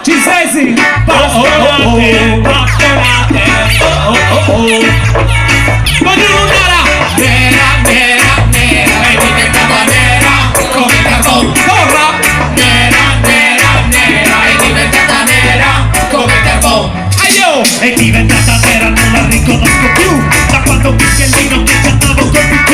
Ci sei sì? Bastonate, bastonate. Magnunara! Nera, nera, nera, è diventata nera come il carbone. Corra! Nera, nera, nera, è diventata nera come il carbone. Aio! È diventata nera, non la riconosco più. Da quando Michelino che chattavo col PQ.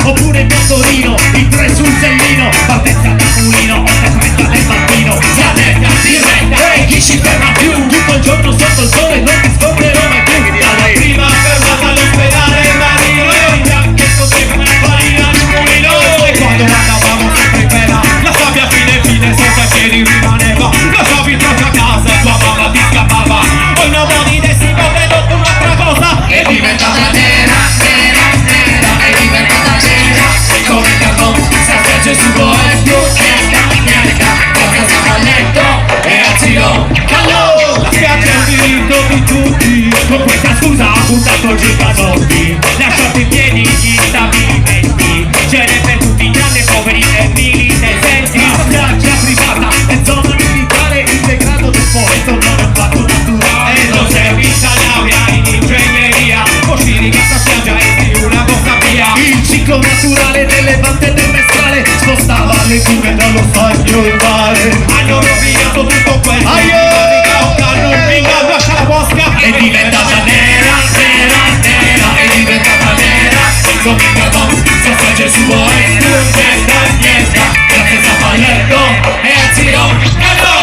Oppure il motorino, il 3 sul sellino. Partenza da mulino, 8:30 del mattino. Pianeta, diretta, e chi ci ferma più? Tutto il giorno sotto il sole, non ti scorderò mai più. Dalla prima fermata all'ospedale Marino, io in bianchetto seguo una farina di mulino. E quando andavamo sempre in pena, la sabbia fine senza piedi rimaneva. Lasciavi traccia a casa e tua mamma ti scappava. Poi una modi di si vedo un'altra cosa. È diventata nera, nera, nera, è diventata nera come il carbone. Si asperge su voi più, niente, cosa a letto e a zio callo. La spiaggia è un diritto di tutti. Con questa scusa ha buttato il giganotti. Lasciato in piedi gli stabilimenti. Ce n'è per tutti, tranne poveri e militesenti. La spiaggia privata è zona militare. Il degrado del foresta non è un fatto naturale. E non servizia laurea in ingegneria. Uscire in questa spiaggia e di una cosa via. Il ciclo naturale del levante e del mestrale spostava le cure dallo stagno in mare. Hanno rovinato tutto questo. Aio! Lascia la bosca. È diventata nera, nera, nera. È diventata nera come il carbone. Si asperge su voi niente, grazie a Zappaletto e a zio callo.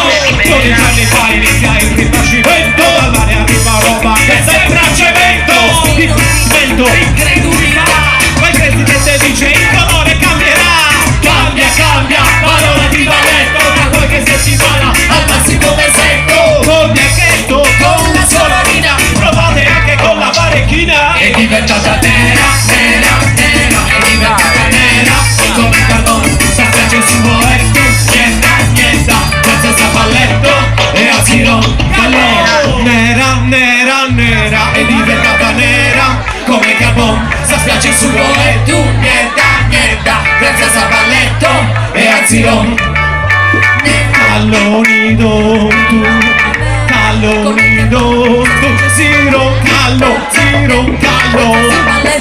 12 anni fa inizia il rifacimento. Dall'aria arriva roba che sembra cemento. Vento! Incredulità. Ma il presidente dice il colore cambierà. Cambia, cambia, valore di balletto. Da qualche settimana al massimo mesetto. Col bianchetto, con una sola linea. Provate anche con la barechina. È diventata nera, nera, nera. È diventata nera come il carbone. Si asperge su Moetto. Niente, grazie a Zappaletto e a Ziro Callo. Nera, nera, nera. È diventata nera come il carbone. Si asperge su Moetto. Niente, grazie a Zappaletto e a Ziro Calloni tu, calloni tu, ziro callo,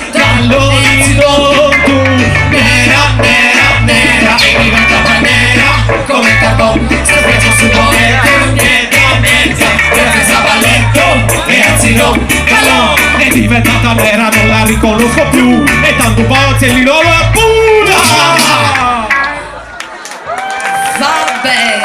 calloni tu. Nera, nera, nera, è diventata nera come il carbone. Si asperge su Moetto. Niente, grazie a Zappaletto e a Ziro Callo. È diventata nera, non la riconosco più. E tanto pazzi li loro pura. Vabbè.